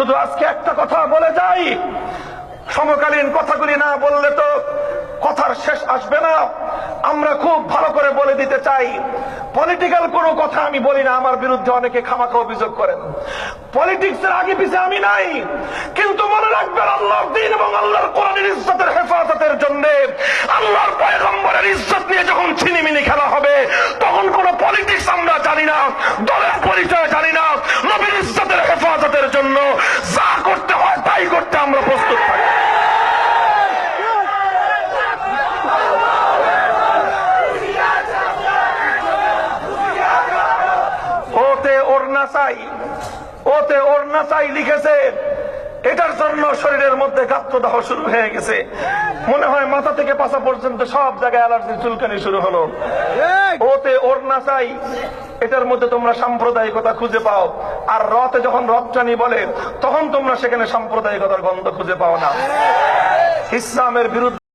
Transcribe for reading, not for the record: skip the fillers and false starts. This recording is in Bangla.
শুধু আজকে একটা কথা বলে যাই, সমকালীন কথাগুলি না বললে তো কথার শেষ আসবে না। আমরা খুব ভালো করে বলে দিতে চাই, পলিটিক্যাল কোনো কথা আমি বলি না। আমার বিরুদ্ধে অনেকে খামাখা অভিযোগ করেন, পলিটিক্সের আগে পিছে আমি নাই। কিন্তু মনে রাখবেন, আল্লাহর দ্বীন এবং আল্লাহর কোরআনের ইজ্জতের হেফাজতের জন্য, আল্লাহর পয়গম্বরের ইজ্জত নিয়ে যখন ছিনিমিনি খেলা হবে, তখন কোন পলিটিক্স আমরা জানি না, দলের পরিচয় জানি না। নবীর ইজ্জতের হেফাজতের জন্য যা করতে হয় তাই করতে আমরা প্রস্তুত থাকি। ওতে ওড়না চাই লিখেছে, এটার জন্য শরীরের মধ্যে গাত্রদাহ শুরু হয়ে গেছে। মনে হয় মাথা থেকে পাছা পর্যন্ত সব জায়গায় অ্যালার্জি চুলকানি শুরু হলো। ওতে ওড়না চাই, এটার মধ্যে তোমরা সাম্প্রদায়িকতা খুঁজে পাও। আর রতে যখন রথটানি বলে, তখন তোমরা সেখানে সাম্প্রদায়িকতার গন্ধ খুঁজে পাও না। ইসলামের বিরুদ্ধে